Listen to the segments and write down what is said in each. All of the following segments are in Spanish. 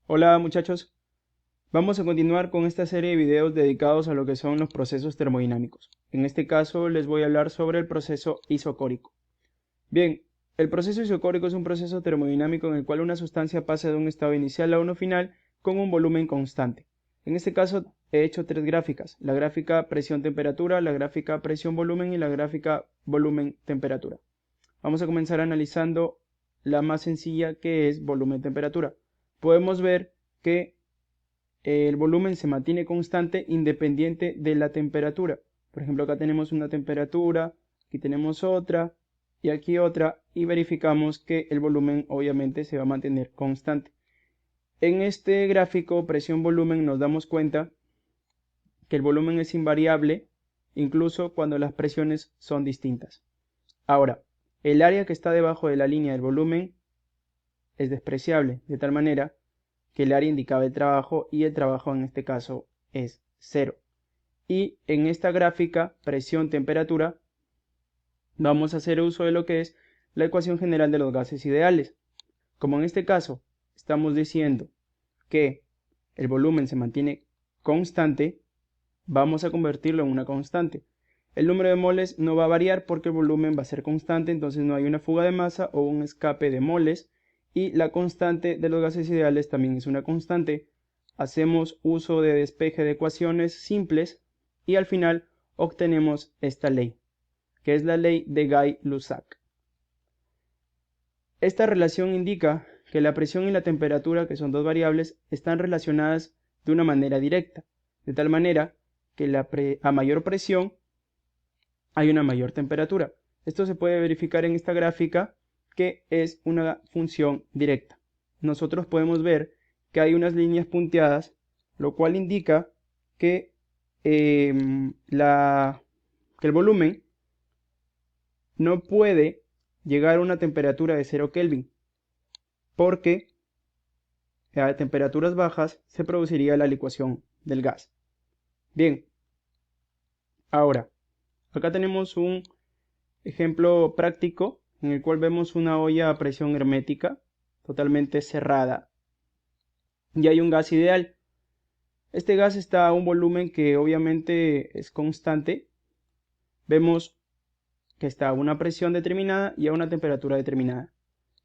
Hola muchachos, vamos a continuar con esta serie de videos dedicados a lo que son los procesos termodinámicos. En este caso les voy a hablar sobre el proceso isocórico. Bien, el proceso isocórico es un proceso termodinámico en el cual una sustancia pasa de un estado inicial a uno final con un volumen constante. En este caso he hecho tres gráficas, la gráfica presión-temperatura, la gráfica presión-volumen y la gráfica volumen-temperatura. Vamos a comenzar analizando la más sencilla, que es volumen-temperatura. Podemos ver que el volumen se mantiene constante independiente de la temperatura. Por ejemplo, acá tenemos una temperatura, aquí tenemos otra y aquí otra, y verificamos que el volumen obviamente se va a mantener constante. En este gráfico presión-volumen nos damos cuenta que el volumen es invariable incluso cuando las presiones son distintas. Ahora, el área que está debajo de la línea del volumen es despreciable, de tal manera que el área indicaba el trabajo y el trabajo en este caso es 0. Y en esta gráfica presión-temperatura vamos a hacer uso de lo que es la ecuación general de los gases ideales. Como en este caso estamos diciendo que el volumen se mantiene constante, vamos a convertirlo en una constante. El número de moles no va a variar porque el volumen va a ser constante, entonces no hay una fuga de masa o un escape de moles. Y la constante de los gases ideales también es una constante. Hacemos uso de despeje de ecuaciones simples y al final obtenemos esta ley, que es la ley de Guy-Lussac. Esta relación indica que la presión y la temperatura, que son dos variables, están relacionadas de una manera directa, de tal manera que a mayor presión hay una mayor temperatura. Esto se puede verificar en esta gráfica, que es una función directa. Nosotros podemos ver que hay unas líneas punteadas, lo cual indica que, que el volumen no puede llegar a una temperatura de 0 Kelvin, porque a temperaturas bajas se produciría la licuación del gas. Bien, ahora, acá tenemos un ejemplo práctico en el cual vemos una olla a presión hermética totalmente cerrada y hay un gas ideal. Este gas está a un volumen que obviamente es constante. Vemos que está a una presión determinada y a una temperatura determinada.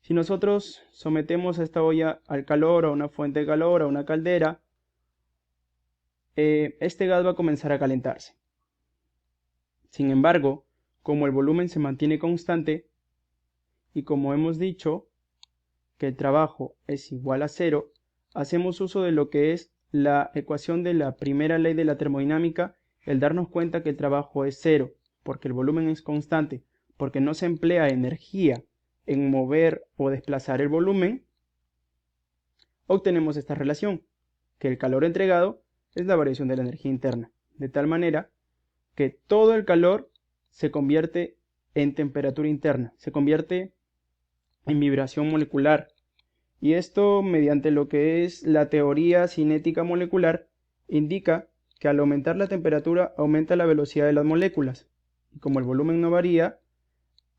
Si nosotros sometemos a esta olla al calor, a una fuente de calor, a una caldera, este gas va a comenzar a calentarse. Sin embargo, como el volumen se mantiene constante y como hemos dicho que el trabajo es igual a 0, hacemos uso de lo que es la ecuación de la primera ley de la termodinámica, el darnos cuenta que el trabajo es 0, porque el volumen es constante, porque no se emplea energía en mover o desplazar el volumen. Obtenemos esta relación, que el calor entregado es la variación de la energía interna, de tal manera que todo el calor se convierte en temperatura interna, se convierte en vibración molecular. Y esto, mediante lo que es la teoría cinética molecular, indica que al aumentar la temperatura aumenta la velocidad de las moléculas. Y como el volumen no varía,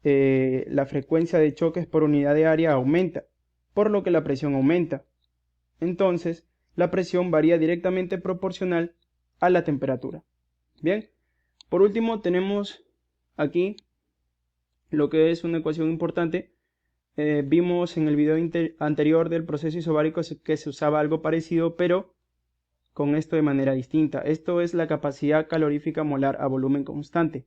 la frecuencia de choques por unidad de área aumenta, por lo que la presión aumenta. Entonces, la presión varía directamente proporcional a la temperatura. Bien, por último tenemos aquí lo que es una ecuación importante. Vimos en el video anterior del proceso isobárico que se usaba algo parecido, pero con esto de manera distinta. Esto es la capacidad calorífica molar a volumen constante.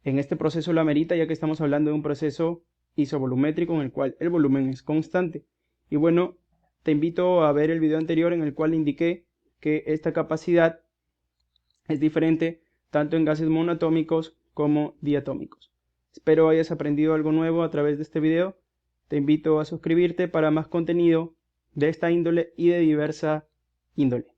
En este proceso lo amerita, ya que estamos hablando de un proceso isovolumétrico en el cual el volumen es constante. Y bueno, te invito a ver el video anterior en el cual indiqué que esta capacidad es diferente tanto en gases monoatómicos como diatómicos. Espero hayas aprendido algo nuevo a través de este video. Te invito a suscribirte para más contenido de esta índole y de diversa índole.